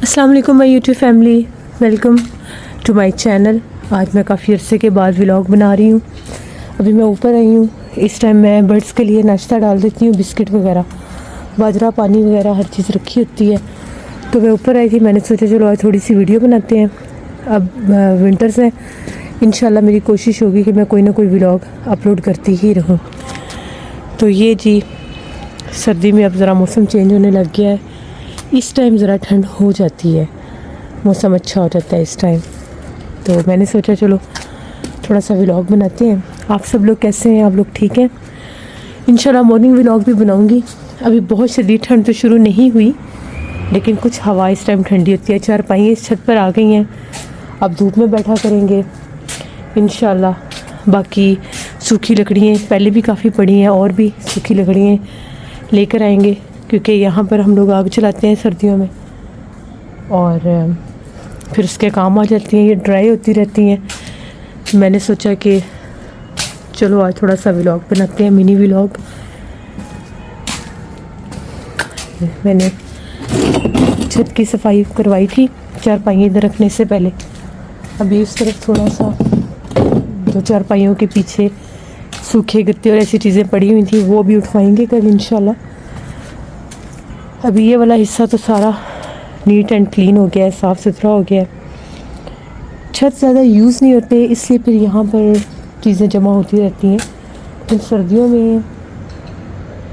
अस्सलाम वालेकुम my YouTube family, welcome to my channel. आज मैं काफ़ी अरसे के बाद व्लॉग बना रही हूँ। अभी मैं ऊपर आई हूँ। इस टाइम मैं बर्ड्स के लिए नाश्ता डाल देती हूँ, बिस्किट वगैरह, बाजरा, पानी वगैरह हर चीज़ रखी होती है। तो मैं ऊपर आई थी, मैंने सोचा चलो आज थोड़ी सी वीडियो बनाते हैं। अब विंटर्स हैं, इंशाल्लाह मेरी कोशिश होगी कि मैं कोई ना कोई व्लॉग अपलोड करती ही रहूँ। तो ये जी, सर्दी में अब ज़रा मौसम चेंज होने लग गया है। इस टाइम ज़रा ठंड हो जाती है, मौसम अच्छा हो जाता है इस टाइम। तो मैंने सोचा चलो थोड़ा सा व्लॉग बनाते हैं। आप सब लोग कैसे हैं? आप लोग ठीक हैं? इंशाल्लाह मॉर्निंग व्लॉग भी बनाऊंगी। अभी बहुत शदीद ठंड तो शुरू नहीं हुई, लेकिन कुछ हवा इस टाइम ठंडी होती है। चारपाइयाँ इस छत पर आ गई हैं, अब धूप में बैठा करेंगे इंशाल्लाह। बाकी सूखी लकड़ियाँ पहले भी काफ़ी पड़ी हैं, और भी सूखी लकड़ियाँ लेकर आएंगे, क्योंकि यहाँ पर हम लोग आग चलाते हैं सर्दियों में, और फिर उसके काम आ जाती हैं, ये ड्राई होती रहती हैं। मैंने सोचा कि चलो आज थोड़ा सा व्लॉग बनाते हैं, मिनी व्लॉग। मैंने छत की सफाई करवाई थी चारपाइयाँ इधर रखने से पहले। अभी उस तरफ थोड़ा सा जो चारपाइयों के पीछे सूखे गत्ते और ऐसी चीज़ें पड़ी हुई थी, वो भी उठवाएंगे कल इंशाल्लाह। अभी ये वाला हिस्सा तो सारा नीट एंड क्लीन हो गया है, साफ़ सुथरा हो गया है। छत ज़्यादा यूज़ नहीं होते, इसलिए फिर यहाँ पर चीज़ें जमा होती रहती हैं। फिर सर्दियों में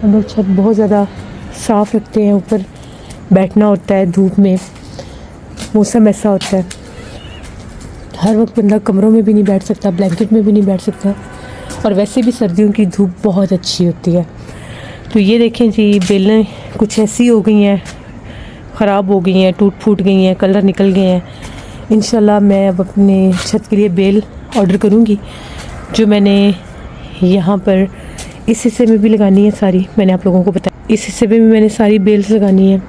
हम लोग छत बहुत ज़्यादा साफ़ रखते हैं। ऊपर बैठना होता है धूप में, मौसम ऐसा होता है, हर वक्त बंदा कमरों में भी नहीं बैठ सकता, ब्लैंकेट में भी नहीं बैठ सकता। और वैसे भी सर्दियों की धूप बहुत अच्छी होती है। तो ये देखें जी, बेलें कुछ ऐसी हो गई हैं, ख़राब हो गई हैं, टूट फूट गई हैं, कलर निकल गए हैं। इंशाल्लाह मैं अब अपने छत के लिए बेल ऑर्डर करूँगी, जो मैंने यहाँ पर इस हिस्से में भी लगानी है सारी। मैंने आप लोगों को बताया, इस हिस्से में भी मैंने सारी बेल्स लगानी है।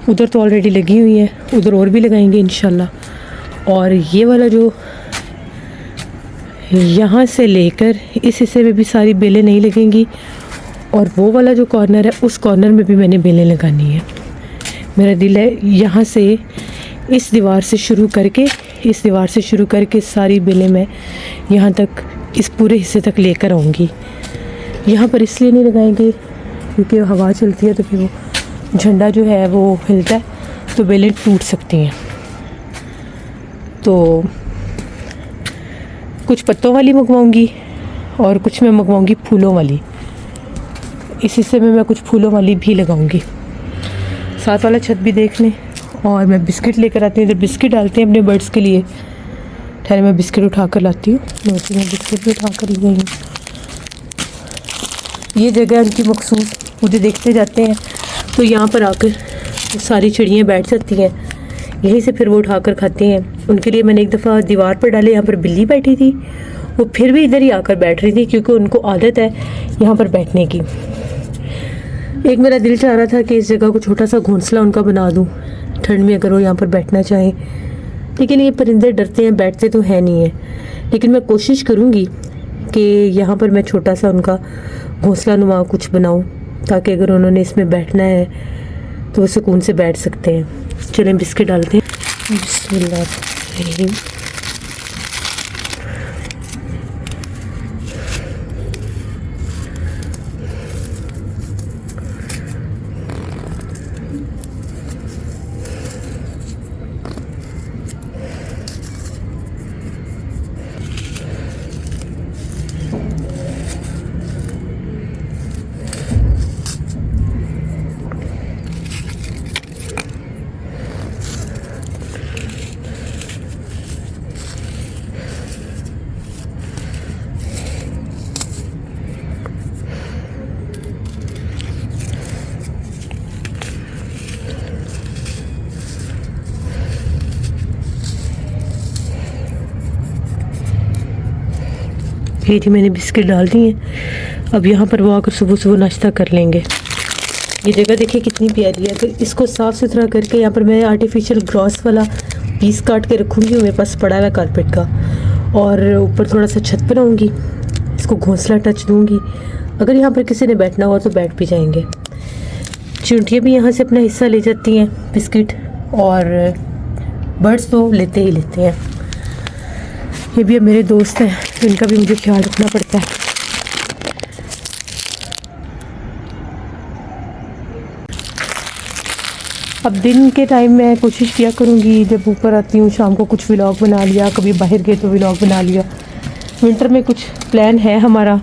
उधर तो ऑलरेडी लगी हुई हैं, उधर और भी लगाएंगे इंशाल्लाह। और ये वाला जो यहाँ से लेकर इस हिस्से में भी सारी बेलें नहीं लगेंगी, और वो वाला जो कॉर्नर है उस कॉर्नर में भी मैंने बेलें लगानी है। मेरा दिल है यहाँ से इस दीवार से शुरू करके सारी बेलें मैं यहाँ तक, इस पूरे हिस्से तक लेकर आऊँगी। यहाँ पर इसलिए नहीं लगाएंगे क्योंकि हवा चलती है तो फिर वो झंडा जो है वो हिलता है, तो बेलें टूट सकती हैं। तो कुछ पत्तों वाली मंगवाऊँगी और कुछ मैं मंगवाऊँगी फूलों वाली। इस हिस्से में मैं कुछ फूलों वाली भी लगाऊंगी। साथ वाला छत भी देख लें। और मैं बिस्किट लेकर आती हूँ, इधर बिस्किट डालते हैं अपने बर्ड्स के लिए। ठहरे मैं बिस्किट उठा कर लाती हूँ। मैं बिस्किट भी उठा कर ले आई हूँ। ये जगह उनकी मखसूस, मुझे देखते जाते हैं तो यहाँ पर आकर सारी चिड़ियाँ बैठ जाती हैं, यहीं से फिर वो उठा कर खाती हैं। उनके लिए मैंने एक दफ़ा दीवार पर डाले, यहाँ पर बिल्ली बैठी थी, वो फिर भी इधर ही आकर बैठ रही थी, क्योंकि उनको आदत है यहाँ पर बैठने की। एक मेरा दिल चाह रहा था कि इस जगह को छोटा सा घोंसला उनका बना दूं, ठंड में अगर वो यहाँ पर बैठना चाहें। लेकिन ये परिंदे डरते हैं, बैठते तो है नहीं है। लेकिन मैं कोशिश करूँगी कि यहाँ पर मैं छोटा सा उनका घोंसला नुमा कुछ बनाऊँ, ताकि अगर उन्होंने इसमें बैठना है तो वो सुकून से बैठ सकते हैं। चलें बिस्किट डालते हैं। बिस्मिल्लाह। ये जी मैंने बिस्किट डाल दिए हैं। अब यहाँ पर वो आकर सुबह सुबह नाश्ता कर लेंगे। ये जगह देखिए कितनी प्यारी है। तो इसको साफ़ सुथरा करके यहाँ पर मैं आर्टिफिशियल ग्रास वाला पीस काट के रखूँगी, मेरे पास पड़ा हुआ कारपेट का। और ऊपर थोड़ा सा छत बनाऊँगी, इसको घोंसला टच दूँगी। अगर यहाँ पर किसी ने बैठना हुआ तो बैठ भी जाएंगे। चींटियाँ भी यहाँ से अपना हिस्सा ले जाती हैं बिस्किट और बर्ड्स तो लेते ही लेते हैं। ये भी अब मेरे दोस्त हैं, तो इनका भी मुझे ख्याल रखना पड़ता है। अब दिन के टाइम मैं कोशिश किया करूँगी, जब ऊपर आती हूँ शाम को कुछ व्लॉग बना लिया, कभी बाहर गए तो व्लॉग बना लिया। विंटर में कुछ प्लान है हमारा,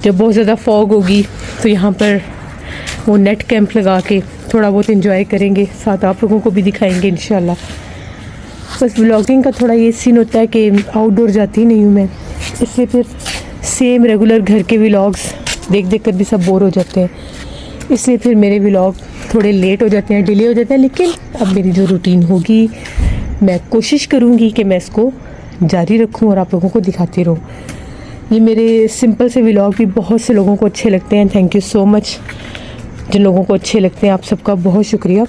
जब बहुत ज़्यादा फॉग होगी तो यहाँ पर वो नेट कैंप लगा के थोड़ा बहुत एंजॉय करेंगे, साथ आप लोगों को भी दिखाएंगे इंशाल्लाह। बस व्लॉगिंग का थोड़ा ये सीन होता है कि आउटडोर जाती नहीं हूँ मैं, इसलिए फिर सेम रेगुलर घर के व्लॉग्स देख देख कर भी सब बोर हो जाते हैं, इसलिए फिर मेरे व्लॉग थोड़े लेट हो जाते हैं, डिले हो जाते हैं। लेकिन अब मेरी जो रूटीन होगी मैं कोशिश करूँगी कि मैं इसको जारी रखूँ और आप लोगों को दिखाती रहूँ। ये मेरे सिंपल से व्लॉग भी बहुत से लोगों को अच्छे लगते हैं, थैंक यू सो मच। जिन लोगों को अच्छे लगते हैं आप सबका बहुत शुक्रिया।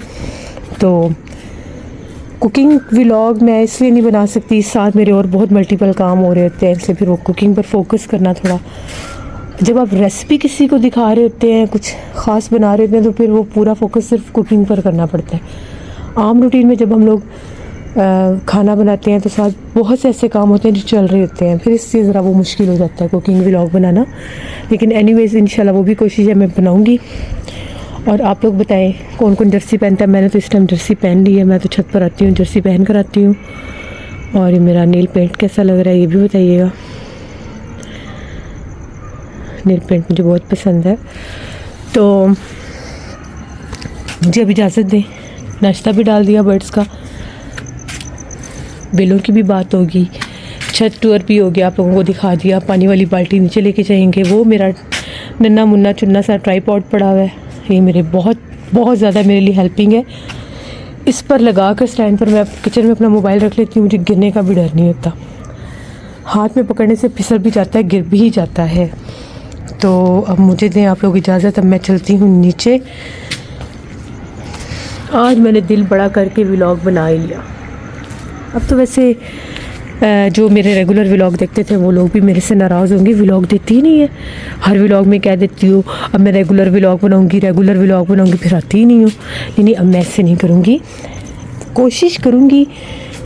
तो कुकिंग व्लॉग मैं इसलिए नहीं बना सकती, साथ मेरे और बहुत मल्टीपल काम हो रहे होते हैं, इसलिए फिर वो कुकिंग पर फोकस करना थोड़ा, जब आप रेसिपी किसी को दिखा रहे होते हैं, कुछ ख़ास बना रहे होते हैं, तो फिर वो पूरा फोकस सिर्फ कुकिंग पर करना पड़ता है। आम रूटीन में जब हम लोग खाना बनाते हैं तो साथ बहुत से ऐसे काम होते हैं जो चल रहे होते हैं, फिर इससे ज़रा वो मुश्किल हो जाता है कुकिंग व्लॉग बनाना। लेकिन एनीवेज़ इंशाल्लाह वो भी कोशिश है मैं बनाऊँगी। और आप लोग बताएं कौन कौन जर्सी पहनता है। मैंने तो इस टाइम जर्सी पहन ली है, मैं तो छत पर आती हूँ जर्सी पहन कर आती हूँ। और ये मेरा नेल पेंट कैसा लग रहा है ये भी बताइएगा, नेल पेंट मुझे बहुत पसंद है। तो मुझे अब इजाज़त दें, नाश्ता भी डाल दिया बर्ड्स का, बेलों की भी बात होगी, छत टूर भी हो गया, आप लोगों को दिखा दिया। पानी वाली बाल्टी नीचे लेके जाएंगे, वो मेरा नन्ना मुन्ना चुन्ना सा ट्राईपॉड पड़ा हुआ है, ये मेरे बहुत बहुत ज़्यादा मेरे लिए हेल्पिंग है। इस पर लगा कर स्टैंड पर मैं किचन में अपना मोबाइल रख लेती हूँ, मुझे गिरने का भी डर नहीं होता। हाथ में पकड़ने से फिसल भी जाता है, गिर भी जाता है। तो अब मुझे दें आप लोग इजाज़त, अब मैं चलती हूँ नीचे। आज मैंने दिल बड़ा करके व्लॉग बना ही लिया। अब तो वैसे जो मेरे रेगुलर व्लॉग देखते थे वो लोग भी मेरे से नाराज़ होंगे, व्लॉग देती ही नहीं है, हर व्लॉग में कह देती हूँ अब मैं रेगुलर व्लॉग बनाऊँगी, फिर आती ही नहीं हूँ। नहीं, अब मैं ऐसे नहीं करूँगी, कोशिश करूँगी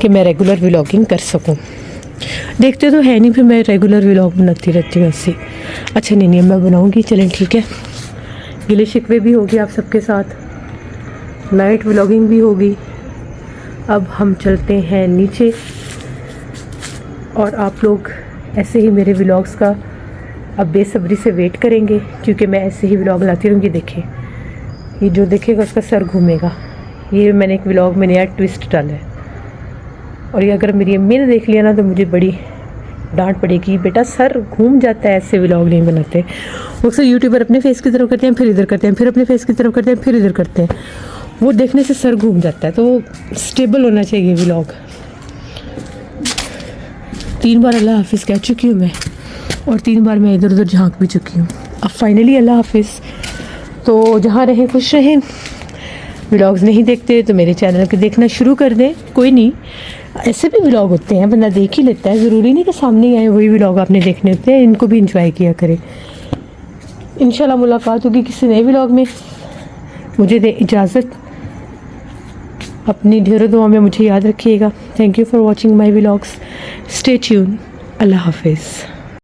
कि मैं रेगुलर व्लॉगिंग कर सकूँ। देखते तो है नहीं, फिर मैं रेगुलर व्लॉग बनाती रहती हूँ ऐसे। अच्छा नहीं मैं बनाऊँगी, चलें ठीक है। गिले शिकवे भी होगी आप सबके साथ, नाइट व्लॉगिंग भी होगी। अब हम चलते हैं नीचे और आप लोग ऐसे ही मेरे व्लॉग्स का अब बेसब्री से वेट करेंगे, क्योंकि मैं ऐसे ही व्लॉग लाती रहूँगी। देखें, ये जो देखेगा उसका सर घूमेगा। ये मैंने एक व्लॉग में नया ट्विस्ट डाला है, और ये अगर मेरी अम्मी ने देख लिया ना तो मुझे बड़ी डांट पड़ेगी, बेटा सर घूम जाता है, ऐसे व्लॉग नहीं बनाते। वो अक्सर यूट्यूबर अपने फेस की तरफ करते हैं, फिर इधर करते हैं, फिर अपने फेस की तरफ करते हैं, फिर इधर करते हैं, वो देखने से सर घूम जाता है। तो स्टेबल होना चाहिए व्लॉग। 3 बार अल्लाह हाफिज़ कह चुकी हूँ मैं, और 3 बार मैं इधर उधर झांक भी चुकी हूँ। अब फाइनली अल्लाह हाफिज़। तो जहाँ रहें खुश रहें। व्लॉग्स नहीं देखते तो मेरे चैनल के देखना शुरू कर दें, कोई नहीं, ऐसे भी व्लॉग होते हैं, बंदा देख ही लेता है, ज़रूरी नहीं कि सामने ही आए वही व्लॉग आपने देखने होते हैं, इनको भी इंजॉय किया करें। इंशाल्लाह मुलाकात होगी किसी नए व्लॉग में। मुझे दे इजाज़त, अपनी ढेरों दुआ में मुझे याद रखिएगा। Thank you for watching my vlogs, stay tune, अल्लाह हाफिज़।